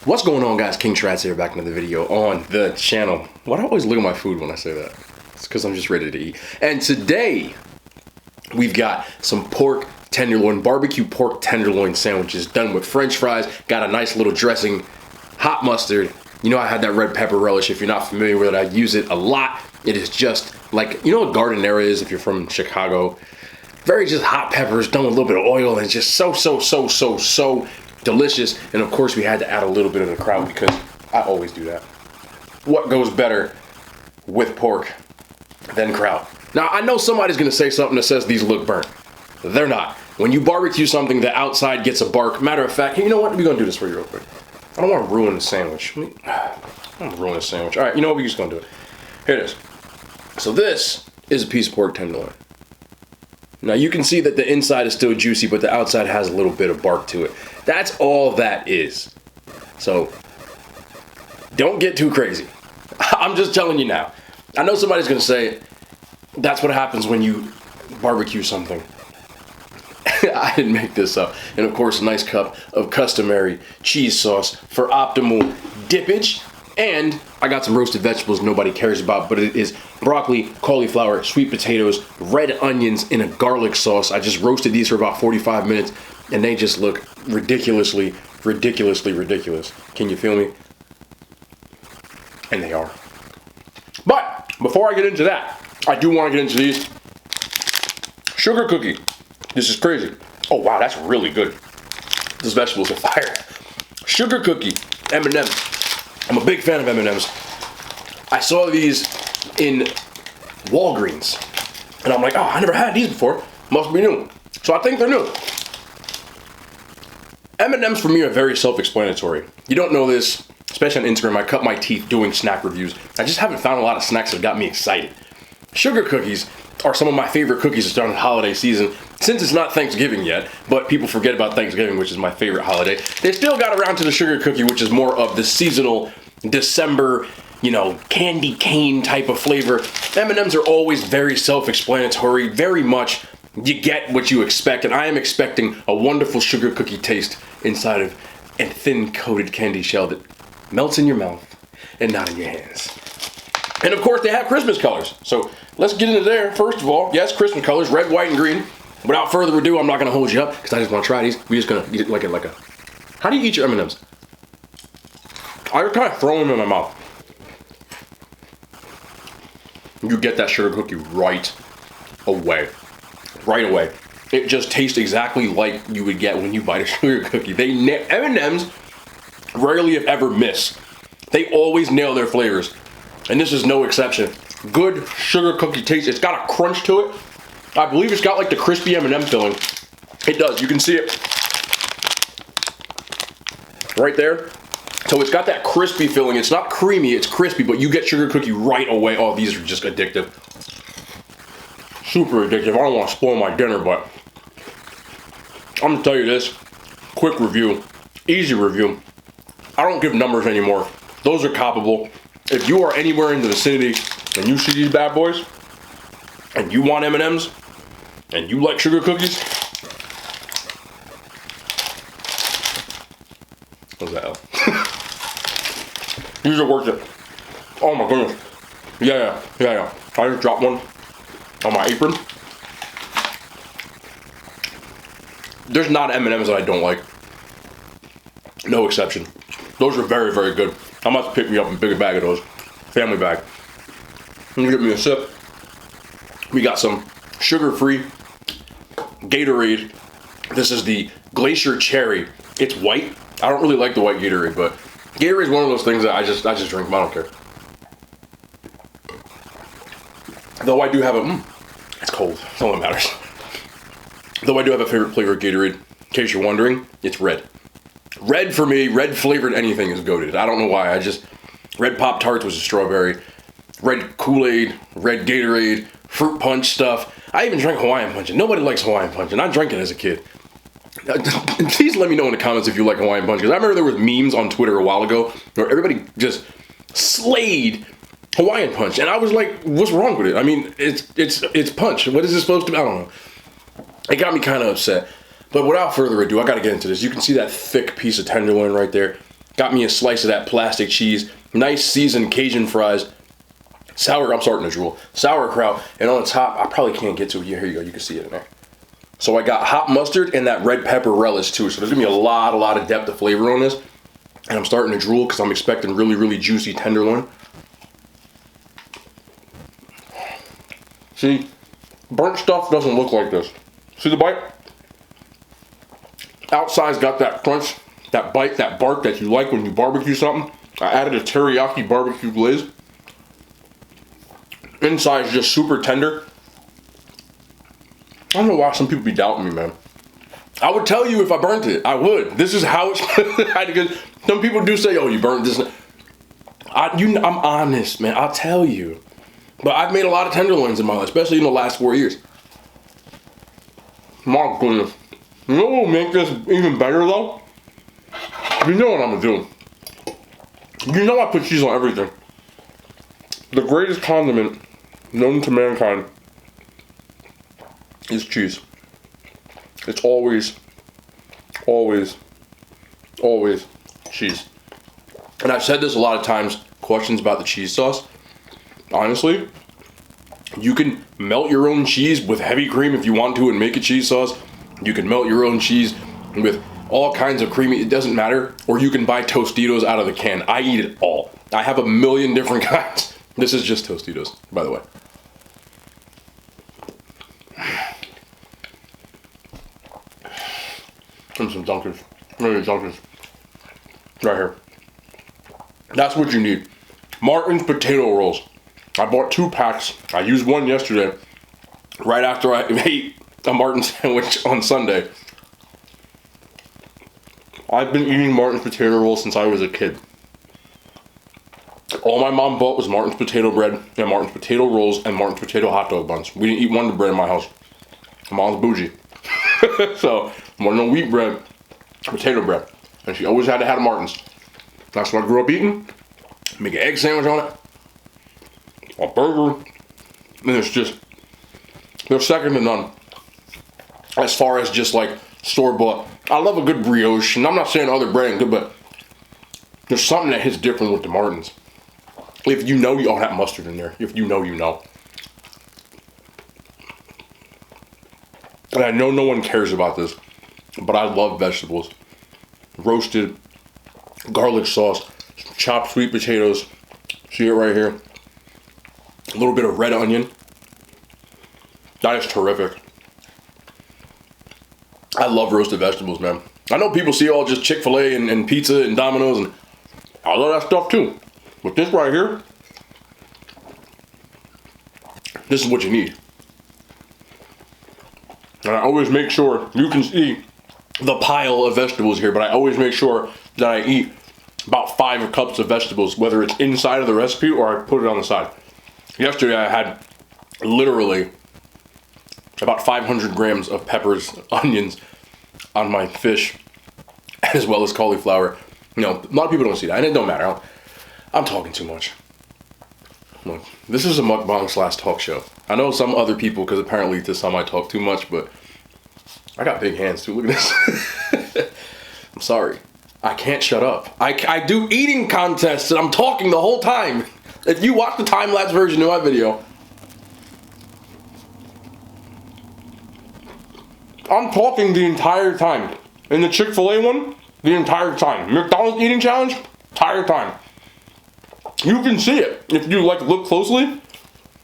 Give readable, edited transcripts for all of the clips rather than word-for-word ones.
What's going on, guys? King Trats here, back into the video on the channel. Why do I always look at my food when I say that? It's because I'm just ready to eat. And today, we've got some pork tenderloin, barbecue pork tenderloin sandwiches done with French fries. Got a nice little dressing, hot mustard. You know I had that red pepper relish. If you're not familiar with it, I use it a lot. It is just like, you know what giardiniera is if you're from Chicago? Very just hot peppers done with a little bit of oil, and it's just so delicious. And of course we had to add a little bit of the kraut because I always do that. What goes better with pork than kraut? Now I know somebody's gonna say something that says these look burnt. They're not. When you barbecue something, the outside gets a bark. Matter of fact, you know what? We're gonna do this for you real quick. I don't want to ruin the sandwich. I don't want to ruin the sandwich. All right, you know what? We're just gonna do it. Here it is. So this is a piece of pork tenderloin. Now you can see that the inside is still juicy, but the outside has a little bit of bark to it. That's all that is. So don't get too crazy. I'm just telling you now. I know somebody's gonna say that's what happens when you barbecue something. I didn't make this up. And of course, a nice cup of customary cheese sauce for optimal dippage. And I got some roasted vegetables nobody cares about, but it is broccoli, cauliflower, sweet potatoes, red onions in a garlic sauce. I just roasted these for about 45 minutes, and they just look ridiculously ridiculous. Can you feel me? And they are. But before I get into that, I do want to get into these. Sugar cookie. This is crazy. Oh wow, that's really good. Those vegetables are fire. Sugar cookie, M&M's. I'm a big fan of M&M's. I saw these in Walgreens, and I'm like, oh, I never had these before. Must be new. So I think they're new. M&M's for me are very self-explanatory. You don't know this, especially on Instagram. I cut my teeth doing snack reviews. I just haven't found a lot of snacks that got me excited. Sugar cookies are some of my favorite cookies during the holiday season. Since it's not Thanksgiving yet, but people forget about Thanksgiving, which is my favorite holiday, they still got around to the sugar cookie, which is more of the seasonal December, you know, candy cane type of flavor. M&M's are always very self-explanatory, very much you get what you expect, and I am expecting a wonderful sugar cookie taste inside of a thin coated candy shell that melts in your mouth and not in your hands. And of course they have Christmas colors, so let's get into there. First of all, yes, Christmas colors, red, white, and green. Without further ado, I'm not gonna hold you up because I just want to try these. We're just gonna eat it like a. How do you eat your M&Ms? I just kind of throw them in my mouth. You get that sugar cookie right away. Right away. It just tastes exactly like you would get when you bite a sugar cookie. M&M's rarely if ever miss. They always nail their flavors, and this is no exception. Good sugar cookie taste. It's got a crunch to it. I believe it's got like the crispy M&M filling. It does. You can see it right there. So it's got that crispy filling. It's not creamy, it's crispy, but you get sugar cookie right away. Oh, these are just addictive. Super addictive. I don't want to spoil my dinner, but I'm going to tell you this. Quick review. Easy review. I don't give numbers anymore. Those are coppable. If you are anywhere in the vicinity and you see these bad boys, and you want M&M's, and you like sugar cookies, what's that? These are worth it. Oh my goodness. Yeah. I just dropped one on my apron. There's not M&M's that I don't like. No exception. Those are very good. I'm about to pick me up a bigger bag of those. Family bag. Let me get me a sip. We got some sugar-free Gatorade. This is the Glacier Cherry. It's white. I don't really like the white Gatorade, but Gatorade is one of those things that I just drink. I don't care. Though I do have a it's cold. That's all that matters. Though I do have a favorite flavor of Gatorade. In case you're wondering, it's red. Red for me, red flavored anything is goated. I don't know why. Red Pop-Tarts was a strawberry. Red Kool-Aid, red Gatorade, fruit punch stuff. I even drank Hawaiian Punch, and nobody likes Hawaiian Punch, and I drank it as a kid. Please let me know in the comments if you like Hawaiian Punch, because I remember there was memes on Twitter a while ago where everybody just slayed Hawaiian Punch, and I was like, what's wrong with it? I mean, it's punch. What is this supposed to be? I don't know. It got me kind of upset. But without further ado, I gotta get into this. You can see that thick piece of tenderloin right there. Got me a slice of that plastic cheese. Nice seasoned Cajun fries. I'm starting to drool. Sauerkraut. And on the top, I probably can't get to it. Here you go. You can see it in there. So I got hot mustard and that red pepper relish too. So there's gonna be a lot of depth of flavor on this. And I'm starting to drool because I'm expecting really juicy tenderloin. See, burnt stuff doesn't look like this. See the bite? Outside's got that crunch, that bite, that bark that you like when you barbecue something. I added a teriyaki barbecue glaze. Inside's just super tender. I don't know why some people be doubting me, man. I would tell you if I burnt it. I would. This is how it's. Because some people do say, "Oh, you burnt this." I'm honest, man. I'll tell you. But I've made a lot of tenderloins in my life, especially in the last 4 years. My goodness. You know what will make this even better, though? You know what I'm gonna do. You know I put cheese on everything. The greatest condiment known to mankind is cheese. It's always cheese. And I've said this a lot of times, questions about the cheese sauce. Honestly, you can melt your own cheese with heavy cream if you want to and make a cheese sauce. You can melt your own cheese with all kinds of creamy, it doesn't matter. Or you can buy Tostitos out of the can. I eat it all. I have a million different kinds. This is just Tostitos, by the way. And some Dunkers. Maybe Dunkers. Right here. That's what you need. Martin's potato rolls. I bought 2 packs. I used one yesterday, right after I ate a Martin sandwich on Sunday. I've been eating Martin's potato rolls since I was a kid. All my mom bought was Martin's potato bread and Martin's potato rolls and Martin's potato hot dog buns. We didn't eat Wonder Bread in my house. My mom's bougie. So, more no wheat bread, potato bread. And she always had to have Martin's. That's what I grew up eating. Make an egg sandwich on it. A burger. And it's just, they're second to none. As far as just like store-bought. I love a good brioche, and I'm not saying other bread ain't good, but there's something that hits different with the Martins. If you know, you all have mustard in there. If you know, you know. And I know no one cares about this, but I love vegetables. Roasted, garlic sauce, chopped sweet potatoes. See it right here. A little bit of red onion. That is terrific. I love roasted vegetables, man. I know people see all just Chick-fil-A and pizza and Domino's, and I love that stuff too. But this right here, this is what you need. And I always make sure, you can see the pile of vegetables here, but I always make sure that I eat about 5 cups of vegetables, whether it's inside of the recipe or I put it on the side. Yesterday I had literally about 500 grams of peppers, onions on my fish, as well as cauliflower. You know, a lot of people don't see that, and it don't matter. I'm talking too much. Look, this is a mukbang / talk show. I know some other people, because apparently to some I talk too much, but I got big hands too. Look at this. I'm sorry. I can't shut up. I do eating contests, and I'm talking the whole time. If you watch the time-lapse version of my video, I'm talking the entire time. In the Chick-fil-A one, the entire time. McDonald's eating challenge, entire time. You can see it if you like look closely.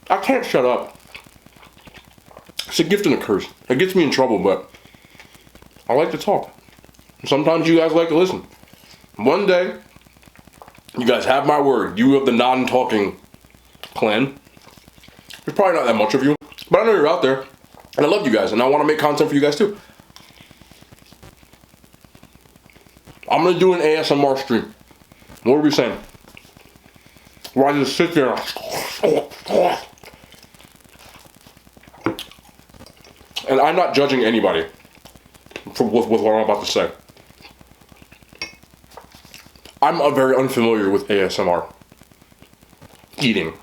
I can't shut up. It's a gift and a curse. It gets me in trouble, but I like to talk. Sometimes you guys like to listen. One day, you guys have my word. You have the non-talking clan. There's probably not that much of you, but I know you're out there. And I love you guys, and I want to make content for you guys too. I'm going to do an ASMR stream. What are we saying? Where I just sit there. And I'm not judging anybody with what I'm about to say. I'm very unfamiliar with ASMR eating.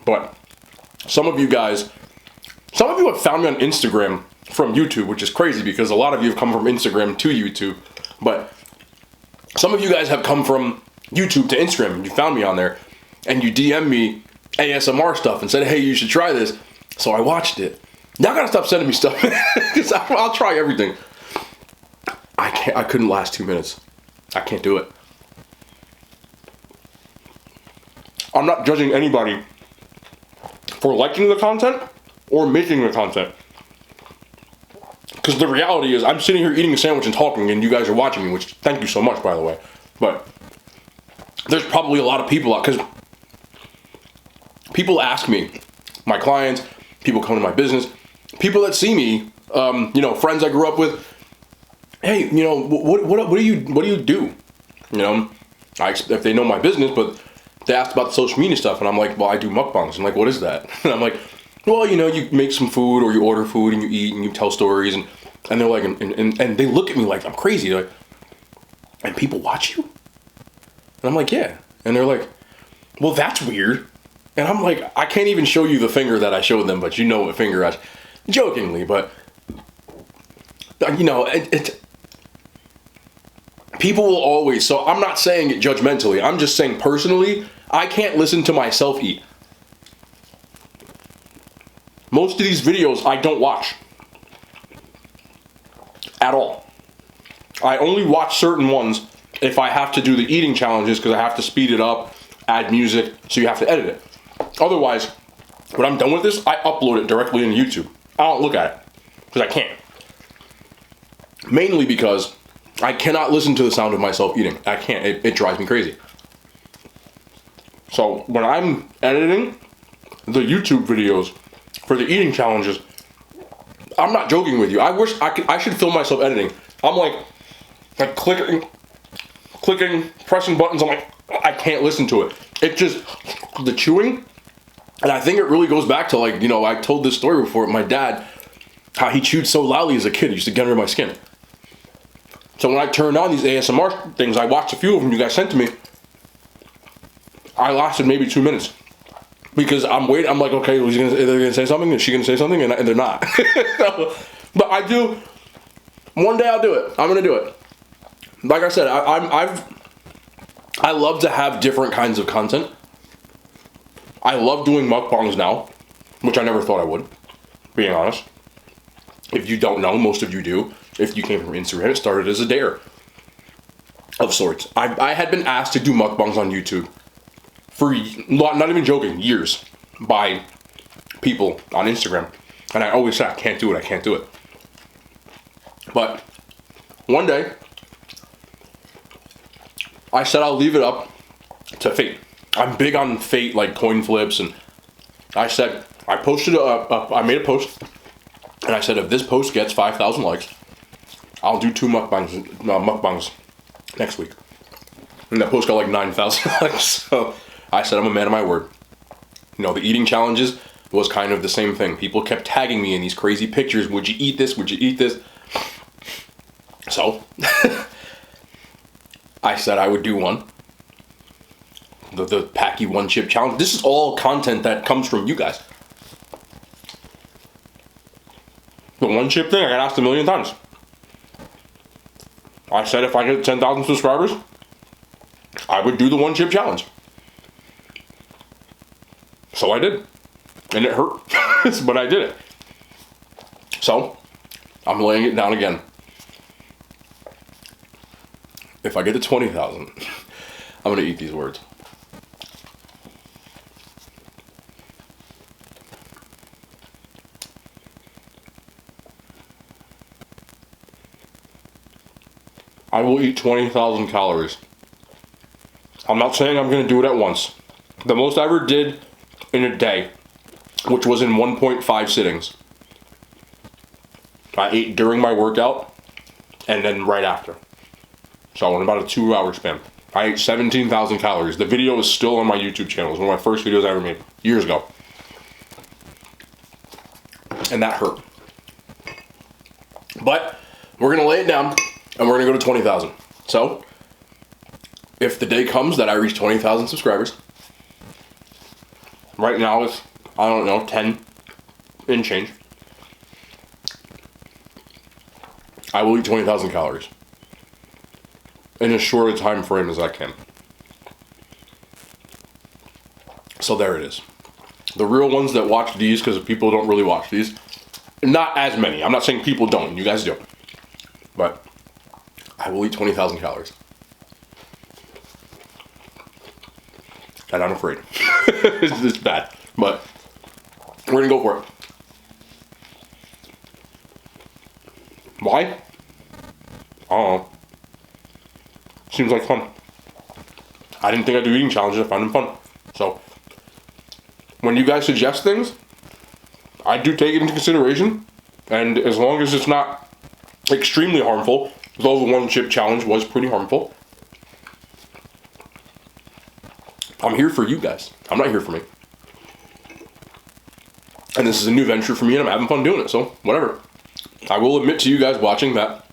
But some of you have found me on Instagram from YouTube, which is crazy because a lot of you have come from Instagram to YouTube. But Some of you guys have come from YouTube to Instagram and you found me on there and you DM me ASMR stuff and said, hey, you should try this. So I watched it. Y'all gotta stop sending me stuff because I'll try everything. I couldn't last 2 minutes. I can't do it. I'm not judging anybody for liking the content or making the content. Because the reality is I'm sitting here eating a sandwich and talking and you guys are watching me, which thank you so much, by the way. But there's probably a lot of people out, because people ask me, my clients, people come to my business, people that see me, you know, friends I grew up with, hey, you know, what do you do? You know, if they know my business, but they asked about the social media stuff, and I'm like, well, I do mukbangs. I'm like, what is that? And I'm like, well, you know, you make some food or you order food and you eat and you tell stories, and they're like, and they look at me like I'm crazy. They're like, and people watch you? And I'm like, yeah. And they're like, well, that's weird. And I'm like, I can't even show you the finger that I showed them, but you know what finger I, jokingly, but you know, people will always, so I'm not saying it judgmentally, I'm just saying personally, I can't listen to myself eat. Most of these videos I don't watch at all. I only watch certain ones if I have to do the eating challenges because I have to speed it up, add music, so you have to edit it. Otherwise, when I'm done with this, I upload it directly into YouTube. I don't look at it because I can't. Mainly because I cannot listen to the sound of myself eating. I can't. It drives me crazy. So when I'm editing the YouTube videos for the eating challenges, I'm not joking with you. I wish I should film myself editing. I'm like clicking, pressing buttons. I'm like, I can't listen to it. It just, the chewing, and I think it really goes back to, like, you know, I told this story before, my dad, how he chewed so loudly as a kid, it used to get under my skin. So when I turned on these ASMR things, I watched a few of them you guys sent to me. I lasted maybe 2 minutes. Because I'm waiting, I'm like, okay, are they gonna say something? Is she gonna say something? And they're not. But I do, one day I'll do it. I'm gonna do it. Like I said, I love to have different kinds of content. I love doing mukbangs now, which I never thought I would, being honest. If you don't know, most of you do. If you came from Instagram, it started as a dare of sorts. I had been asked to do mukbangs on YouTube for, not even joking, years by people on Instagram. And I always said, I can't do it. But one day, I said I'll leave it up to fate. I'm big on fate, like coin flips, and I said, I made a post, and I said, if this post gets 5,000 likes, I'll do 2 mukbangs next week. And that post got like 9,000 likes, so I said I'm a man of my word. You know, the eating challenges was kind of the same thing. People kept tagging me in these crazy pictures. Would you eat this? Would you eat this? So, I said I would do one. The Packy One Chip Challenge. This is all content that comes from you guys. The one chip thing, I got asked 1,000,000 times. I said if I hit 10,000 subscribers, I would do the one chip challenge. So I did. And it hurt, but I did it. So, I'm laying it down again. If I get to 20,000, I'm gonna eat these words. I will eat 20,000 calories. I'm not saying I'm gonna do it at once. The most I ever did in a day, which was in 1.5 sittings. I ate during my workout and then right after. So in about a 2-hour span. I ate 17,000 calories. The video is still on my YouTube channel. It's one of my first videos I ever made, years ago. And that hurt. But we're gonna lay it down and we're gonna go to 20,000. So, if the day comes that I reach 20,000 subscribers, right now it's, I don't know, 10 and change, I will eat 20,000 calories. in as short a time frame as I can. So there it is. The real ones that watch these, because people don't really watch these, not as many. I'm not saying people don't, you guys do. But I will eat 20,000 calories. And I'm afraid. It's bad. But we're gonna go for it. Why? I don't know. Seems like fun. I didn't think I'd do eating challenges. I found them fun. So, when you guys suggest things, I do take it into consideration. And as long as it's not extremely harmful, though the one chip challenge was pretty harmful, I'm here for you guys. I'm not here for me. And this is a new venture for me, and I'm having fun doing it, so whatever. I will admit to you guys watching that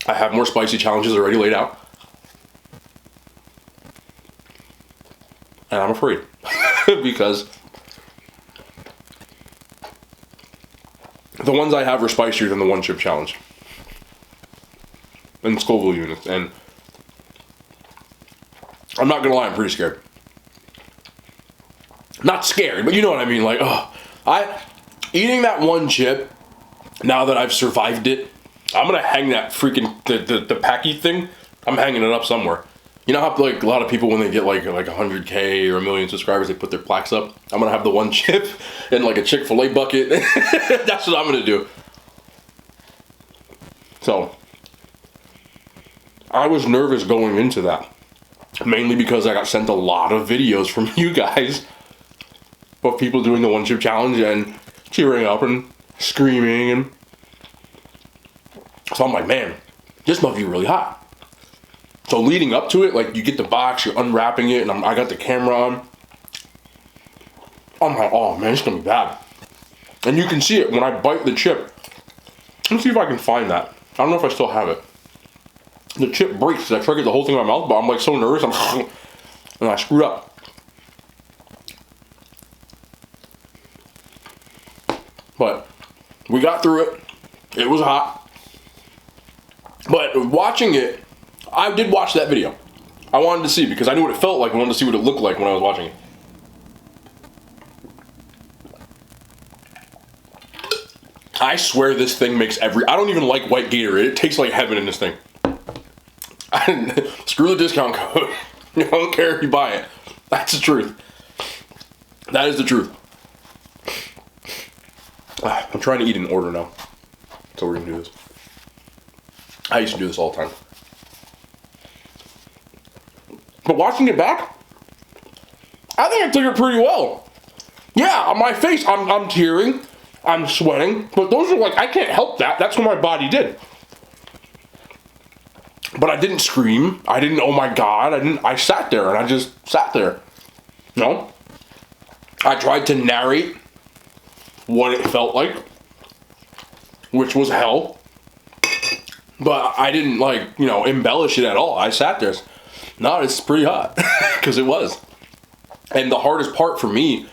I have more spicy challenges already laid out. And I'm afraid. Because the ones I have are spicier than the one chip challenge. In Scoville units. And I'm not gonna lie, I'm pretty scared. Not scared, but you know what I mean. Like, eating that one chip, now that I've survived it, I'm gonna hang that freaking, the packy thing, I'm hanging it up somewhere. You know how like a lot of people when they get like 100K or 1,000,000 subscribers, they put their plaques up? I'm gonna have the one chip in like a Chick-fil-A bucket. That's what I'm gonna do. So, I was nervous going into that. Mainly because I got sent a lot of videos from you guys of people doing the one chip challenge and cheering up and screaming, and so I'm like, man, this must be really hot. So leading up to it, like you get the box, you're unwrapping it, and I got the camera on. I'm like, oh man, it's gonna be bad. And you can see it when I bite the chip. Let's see if I can find that. I don't know if I still have it. The chip breaks. I try to get the whole thing in my mouth, but I'm like so nervous. And I screwed up. But we got through it. It was hot. But watching it, I did watch that video. I wanted to see because I knew what it felt like. I wanted to see what it looked like when I was watching it. I swear this thing makes I don't even like white Gatorade. It tastes like heaven in this thing. Screw the discount code. I don't care if you buy it. That's the truth. That is the truth. I'm trying to eat in order now. So we're gonna do this. I used to do this all the time. But watching it back, I think I took it pretty well. Yeah, on my face, I'm tearing, I'm sweating, but those are like, I can't help that. That's what my body did. But I didn't scream. I didn't, oh my God. I sat there and I just sat there. No. I tried to narrate what it felt like, which was hell. But I didn't embellish it at all. I sat there. No, it's pretty hot. Because it was. And the hardest part for me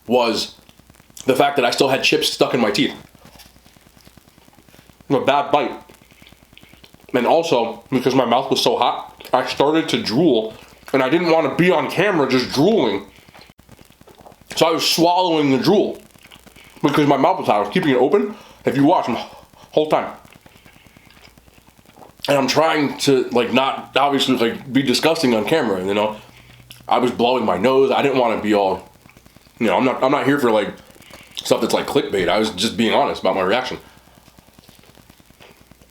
was the fact that I still had chips stuck in my teeth. A bad bite. And also, because my mouth was so hot, I started to drool. And I didn't want to be on camera just drooling. So I was swallowing the drool. Because my mouth was hot. I was keeping it open. If you watch, the whole time. And I'm trying to, not, obviously, be disgusting on camera, you know. I was blowing my nose. I didn't want to be all, I'm not here for, stuff that's like clickbait. I was just being honest about my reaction.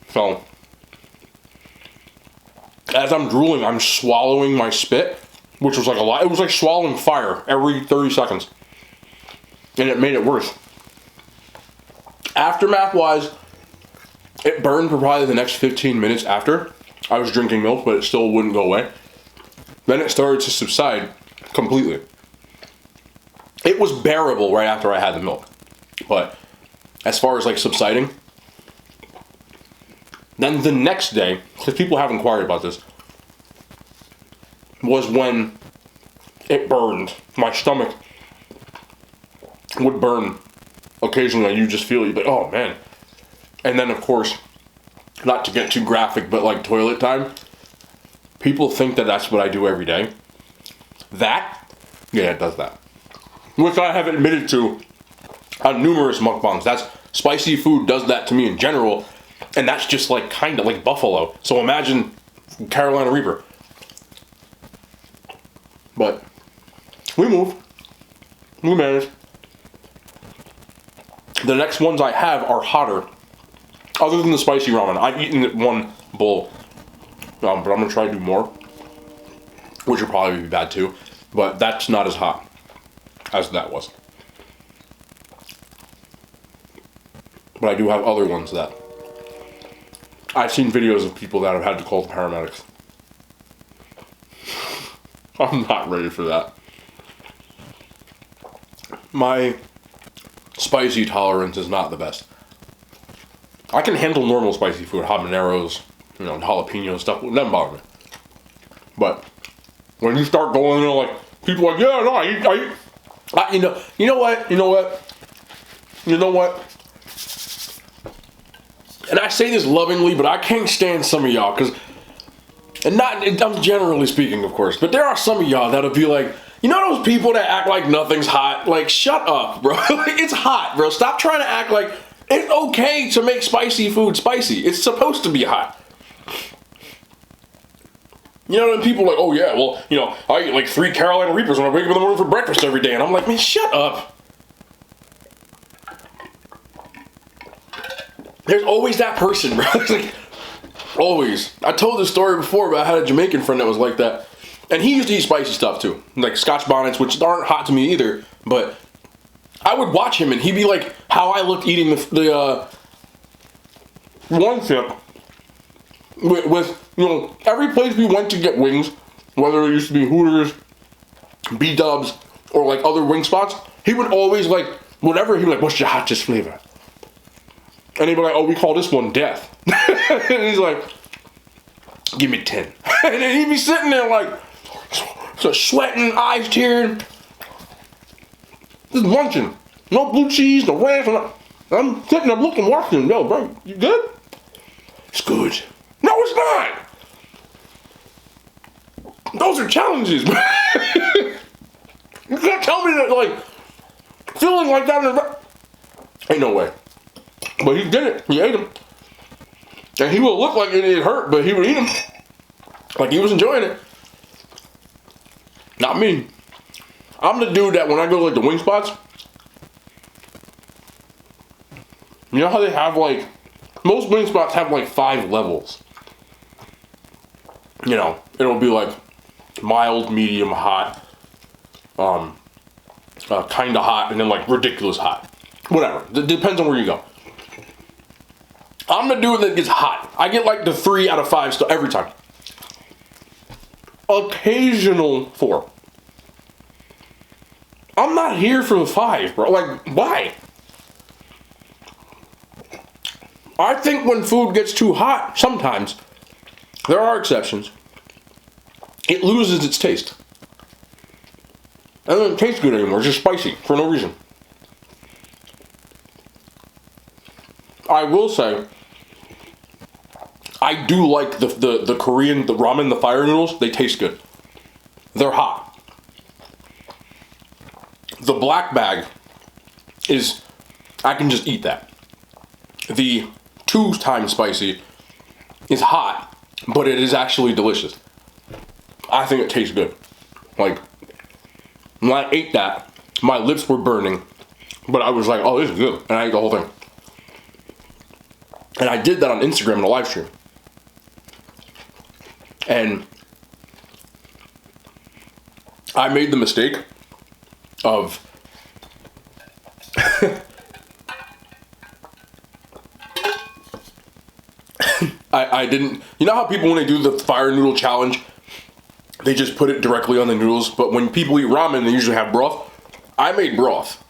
So, as I'm drooling, I'm swallowing my spit, which was like a lot. It was like swallowing fire every 30 seconds. And it made it worse. Aftermath-wise, it burned for probably the next 15 minutes after. I was drinking milk, but it still wouldn't go away. Then it started to subside completely. It was bearable right after I had the milk. But as far as subsiding, then the next day, because people have inquired about this, was when it burned. My stomach would burn occasionally. You just feel, you'd be like, oh man. And then of course, not to get too graphic, but toilet time, people think that that's what I do every day. That, yeah, it does that. Which I have admitted to on numerous mukbangs. That's spicy food does that to me in general, and that's just like kind of like buffalo. So imagine Carolina Reaper. But we move. We manage. The next ones I have are hotter. Other than the spicy ramen. I've eaten one bowl. But I'm going to try to do more. Which would probably be bad too. But that's not as hot as that was. But I do have other ones that I've seen videos of people that have had to call the paramedics. I'm not ready for that. My spicy tolerance is not the best. I can handle normal spicy food, habaneros, you know, jalapeno stuff. It doesn't bother me. But when you start going, you know, like people are like, yeah, no, you know what? And I say this lovingly, but I can't stand some of y'all, because, and not, I'm generally speaking, of course, but there are some of y'all that'll be like, you know those people that act like nothing's hot? Like, shut up, bro. Like, it's hot, bro. Stop trying to act like it's okay to make spicy food spicy. It's supposed to be hot. You know, and people are like, oh yeah, well, you know, I eat like 3 Carolina Reapers when I wake up in the morning for breakfast every day. And I'm like, man, shut up. There's always that person, bro. It's like, always. I told this story before, but I had a Jamaican friend that was like that. And he used to eat spicy stuff too. Like Scotch bonnets, which aren't hot to me either. But I would watch him and he'd be like how I looked eating the one sip with, you know, every place we went to get wings, whether it used to be Hooters, B-Dubs, or like other wing spots, he would always like, whatever, he'd be like, what's your hottest flavor? And he'd be like, oh, we call this one death. And he's like, give me 10. And then he'd be sitting there like, so sweating, eyes tearing, just munching. No blue cheese, no ranch. I'm sitting there looking, watching. Yo, bro, you good? It's good. No, it's not. Those are challenges, man. You can't tell me that, like, feeling like that ain't no way. But he did it. He ate them. And he would look like it hurt, but he would eat them. Like he was enjoying it. Not me. I'm the dude that when I go to like the wing spots, you know how they have like, most wing spots have like 5 levels. You know, it'll be like mild, medium, hot, kinda hot, and then like ridiculous hot. Whatever. It depends on where you go. I'm the dude that gets hot. I get like the 3 out of 5 stuff every time. Occasional 4. I'm not here for the 5, bro. Like, why? I think when food gets too hot, sometimes, there are exceptions, it loses its taste. And it doesn't taste good anymore. It's just spicy for no reason. I will say, I do like the Korean, the ramen, the fire noodles. They taste good. They're hot. The black bag is, I can just eat that. The 2 times spicy is hot, but it is actually delicious. I think it tastes good. Like, when I ate that, my lips were burning, but I was like, oh, this is good. And I ate the whole thing. And I did that on Instagram in a live stream. And I made the mistake of I didn't, you know how people when they do the fire noodle challenge, they just put it directly on the noodles, but when people eat ramen, they usually have broth. I made broth,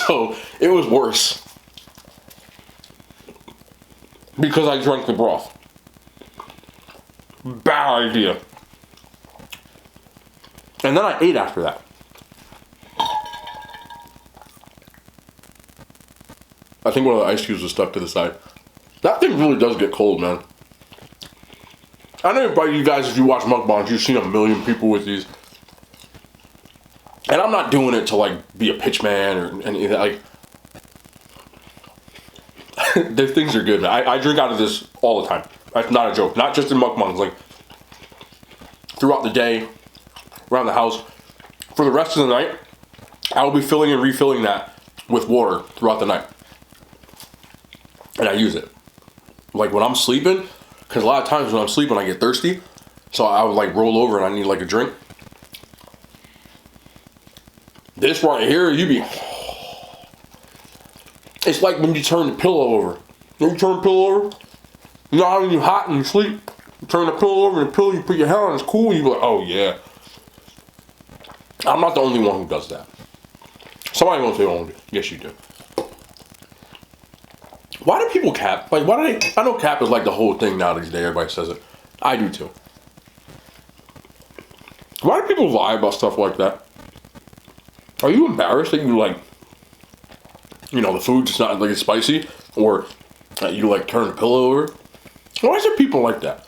so it was worse because I drank the broth. Bad idea. And then I ate after that. I think one of the ice cubes was stuck to the side. That thing really does get cold, man. I know about you guys, if you watch mukbangs, you've seen a million people with these. And I'm not doing it to like be a pitch man or anything. Like, the things are good, man. I drink out of this all the time. That's not a joke. Not just in mukbangs. Like, throughout the day, around the house. For the rest of the night, I will be filling and refilling that with water throughout the night. And I use it. Like when I'm sleeping, because a lot of times when I'm sleeping I get thirsty. So I would like roll over and I need like a drink. This right here, you be... It's like when you turn the pillow over. When you turn the pillow over, you know how when you're hot and you sleep, you turn the pillow over and the pillow, you put your head on, it's cool, and you be like, oh yeah. I'm not the only one who does that. Somebody won't say, oh, yes you do. Why do people cap? Like, why do they? I know cap is like the whole thing now these days. Everybody says it. I do too. Why do people lie about stuff like that? Are you embarrassed that you like, you know, the food's just not like it's spicy, or you like turn the pillow over? Why is there people like that?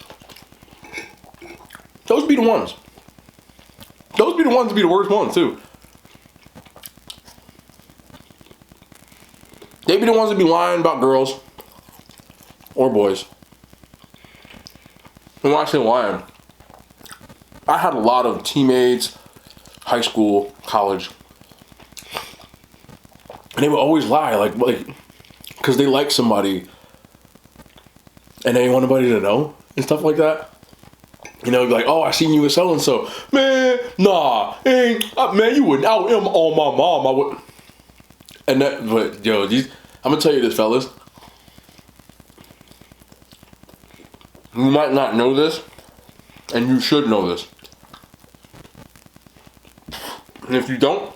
Those be the ones. Those be the ones to be the worst ones too. They be the ones that be lying about girls or boys. And when I say lying, I had a lot of teammates, high school, college, and they would always lie, like, because they like somebody, and they didn't want nobody to know and stuff like that. You know, like, oh, I seen you with so and so. Man, nah, man, you wouldn't. I am on my mom. I would. And that, but yo, I'm gonna tell you this, fellas. You might not know this, and you should know this. And if you don't,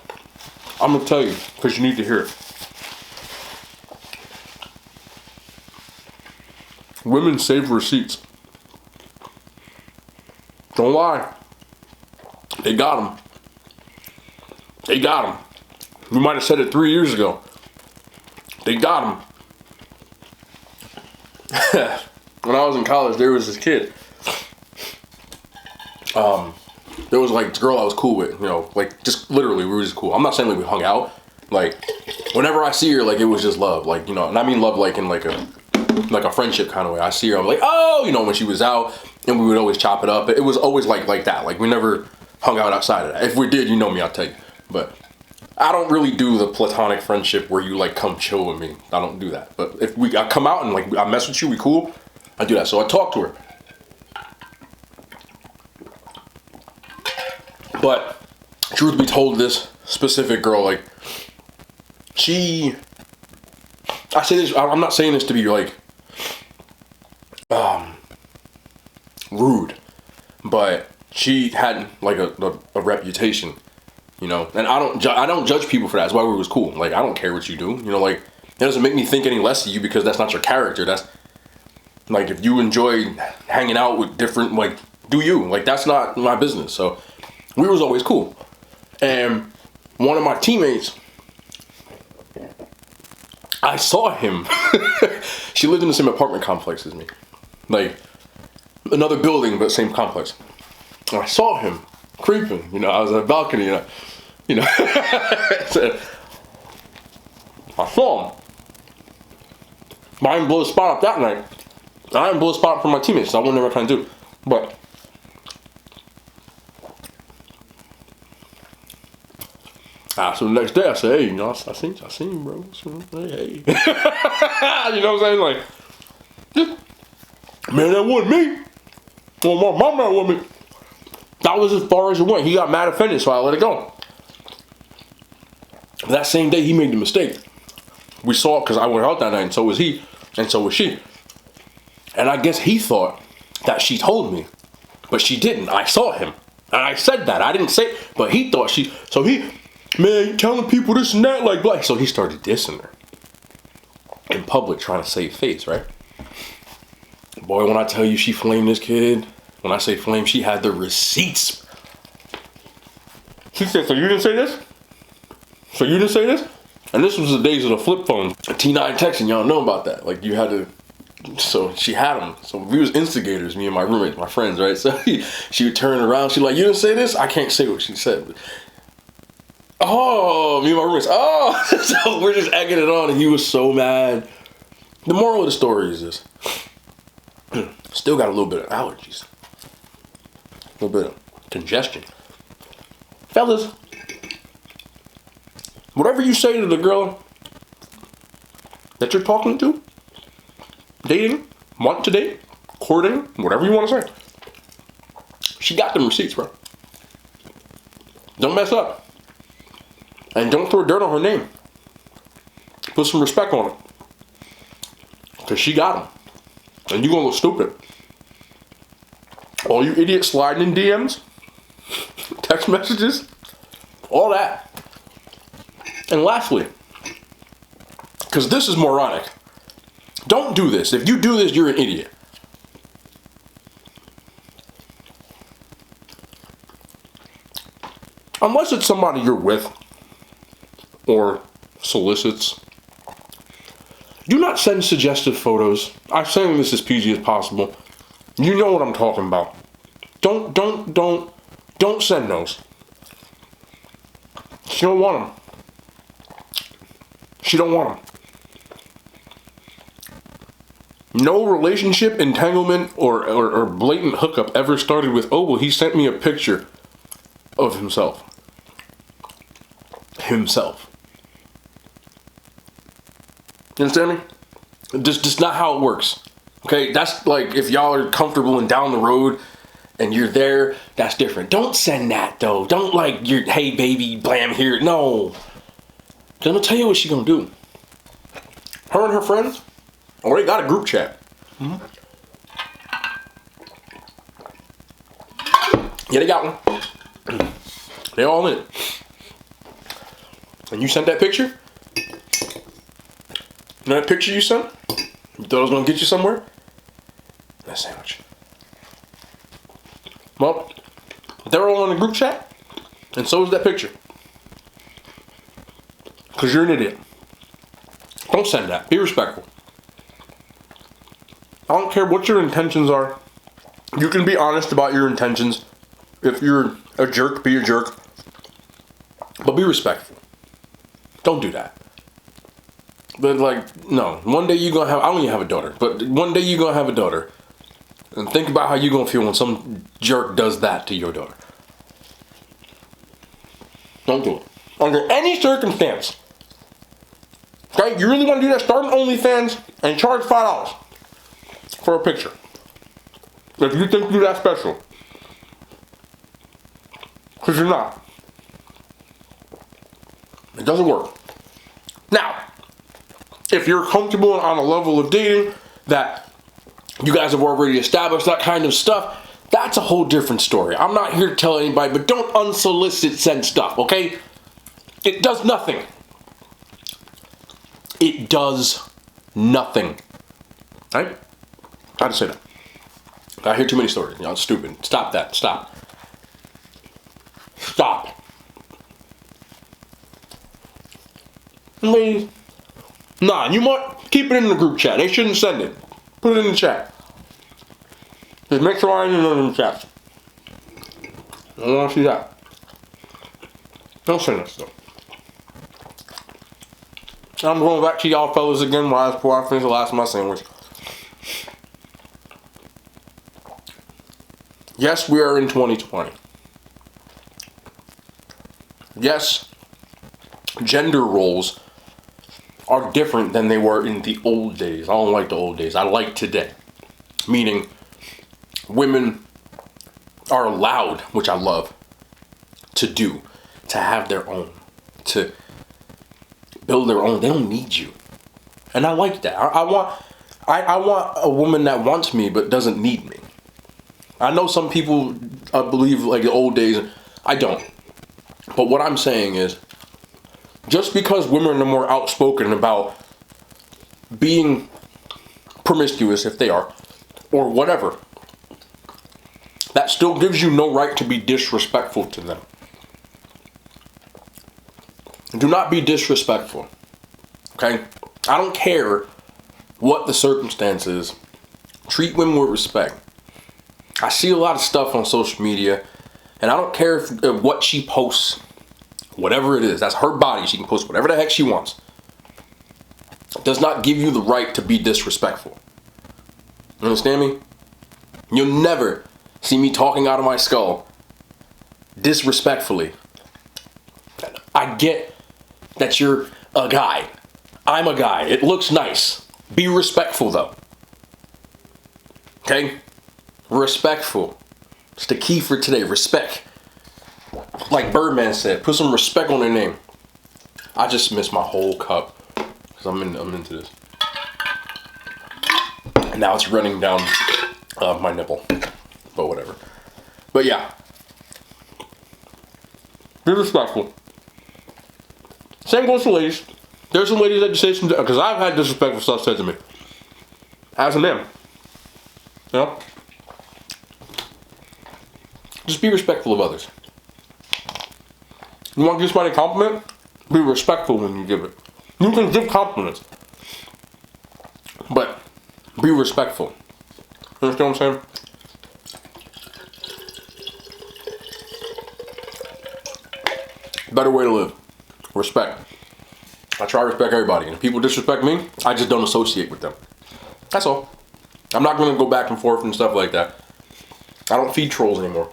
I'm gonna tell you, because you need to hear it. Women save receipts. Don't lie. They got them. They got them. You might have said it 3 years ago. They got them. When I was in college, there was this kid. There was like this girl I was cool with, you know, like just literally we were just cool. I'm not saying like we hung out. Like whenever I see her, like it was just love, like, you know, and I mean love like in like a friendship kind of way. I see her, I'm like, oh, you know, when she was out, and we would always chop it up. It was always like that. Like we never hung out outside of that. If we did, you know me, I'll tell you. But I don't really do the platonic friendship where you like come chill with me. I don't do that. But if I come out and like I mess with you, we cool, I do that. So I talk to her. But truth be told, this specific girl, like, I say this, I'm not saying this to be like rude, but she had like a reputation, you know, and I don't judge people for that. That's why we was cool. Like, I don't care what you do, you know, like, it doesn't make me think any less of you because that's not your character. That's like, if you enjoy hanging out with different, like, do you, like, that's not my business. So we was always cool. And one of my teammates, I saw him. She lived in the same apartment complex as me. Like, another building, but same complex. And I saw him creeping. You know, I was on the balcony, you know. I saw him. But I didn't blow the spot up that night. I didn't blow the spot up for my teammates, so I wasn't ever trying to do. But so the next day I said, hey, you know, I seen you, bro. So, hey. You know what I'm saying? Like, man, that wasn't me. Well, my man wasn't me. That was as far as it went. He got mad offended, so I let it go. That same day, he made the mistake. We saw it because I went out that night, and so was he, and so was she. And I guess he thought that she told me, but she didn't. I saw him, and I said that. I didn't say, but he thought she. So he, man, you telling people this and that, like, black. So he started dissing her in public, trying to save face, right? Boy, when I tell you she flamed this kid, when I say flame, she had the receipts. She said, so you didn't say this? So you didn't say this? And this was the days of the flip phone. T9 texting, y'all know about that. Like, you had to So she had him. So we was instigators, me and my roommates, my friends, right? So she would turn around. She like, you didn't say this? I can't say what she said. Oh, me and my roommates. Oh, so we're just egging it on, and he was so mad. The moral of the story is this: still got a little bit of allergies, a little bit of congestion. Fellas, whatever you say to the girl that you're talking to, dating, want to date, courting, whatever you want to say, she got them receipts, bro. Don't mess up. And don't throw dirt on her name. Put some respect on it. Because she got them. And you're going to look stupid. All you idiots sliding in DMs, text messages, all that. And lastly, because this is moronic, don't do this. If you do this, you're an idiot. Unless it's somebody you're with or solicits, do not send suggestive photos. I'm saying this as PG as possible. You know what I'm talking about. Don't send those. She don't want them. She don't want them. No relationship, entanglement, or blatant hookup ever started with, oh, well, he sent me a picture of himself. You understand me? Just not how it works. Okay, that's like if y'all are comfortable and down the road and you're there, that's different. Don't send that though. Don't like hey baby, blam here. No. Then I'll tell you what she gonna do. Her and her friends already got a group chat. Mm-hmm. Yeah, they got one. They're all in it. And you sent that picture? You know that picture you sent? You thought I was gonna get you somewhere? That sandwich. Well, they're all in a group chat, and so is that picture. Because you're an idiot. Don't send that. Be respectful. I don't care what your intentions are. You can be honest about your intentions. If you're a jerk, be a jerk. But be respectful. Don't do that. But like, no. One day you're gonna have, I don't even have a daughter, but one day you're gonna have a daughter. And think about how you're gonna feel when some jerk does that to your daughter. Don't do it. Under any circumstance. Okay? You really wanna do that? Start an OnlyFans and charge $5 for a picture. If you think you're that special. Because you're not. It doesn't work. Now, if you're comfortable on a level of dating that you guys have already established that kind of stuff, that's a whole different story. I'm not here to tell anybody, but don't unsolicited send stuff, okay? It does nothing. It does nothing. Right? I had to say that. I hear too many stories. It's stupid. Stop that. Stop. Ladies. Nah, you want keep it in the group chat. They shouldn't send it. Put it in the chat. Just make sure I ain't in none of them chats. I don't want to see that. Don't send that stuff. I'm going back to y'all fellas again before I finish the last of my sandwich. Yes, we are in 2020. Yes, gender roles are different than they were in the old days. I don't like the old days. I like today. Meaning, women are allowed, which I love, to have their own, to build their own. They don't need you. And I like that. I want a woman that wants me but doesn't need me. I know some people believe like the old days. I don't. But what I'm saying is, just because women are more outspoken about being promiscuous, if they are, or whatever, that still gives you no right to be disrespectful to them. Do not be disrespectful. Okay? I don't care what the circumstance is. Treat women with respect. I see a lot of stuff on social media, and I don't care if what she posts, whatever it is, that's her body. She can post whatever the heck she wants. It does not give you the right to be disrespectful. You understand me? You'll never see me talking out of my skull disrespectfully. I get that you're a guy. I'm a guy. It looks nice. Be respectful though. Okay? Respectful. It's the key for today. Respect. Like Birdman said, put some respect on their name. I just missed my whole cup because I'm into this. And now it's running down my nipple. But whatever. But yeah. Be respectful. Same goes for ladies. There's some ladies that just say some, because I've had disrespectful stuff said to me. As a man. You know? Just be respectful of others. You want to give somebody a compliment? Be respectful when you give it. You can give compliments. But be respectful. You understand what I'm saying? Better way to live. Respect. I try to respect everybody. And if people disrespect me, I just don't associate with them. That's all. I'm not going to go back and forth and stuff like that. I don't feed trolls anymore.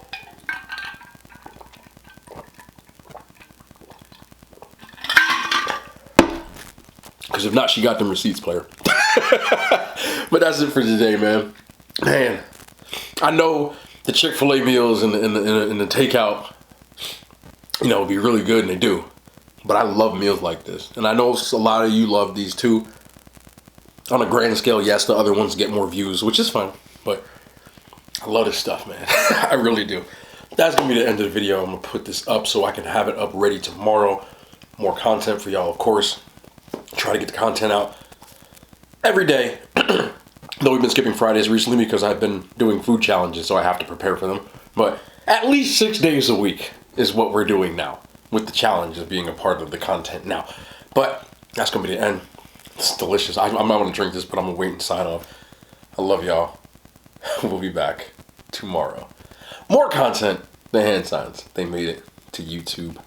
Because if not, she got them receipts, player. But that's it for today, man. Man, I know the Chick-fil-A meals and the takeout, you know, be really good, and they do. But I love meals like this. And I know a lot of you love these too. On a grand scale, yes, the other ones get more views, which is fun. But I love this stuff, man. I really do. That's going to be the end of the video. I'm going to put this up so I can have it up ready tomorrow. More content for y'all, of course. Try to get the content out every day. Though we've been skipping Fridays recently because I've been doing food challenges, so I have to prepare for them. But at least 6 days a week is what we're doing now, with the challenge of being a part of the content now. But that's going to be the end. It's delicious. I'm not going to drink this, but I'm going to wait and sign off. I love y'all. We'll be back tomorrow. More content. The hand signs. They made it to YouTube.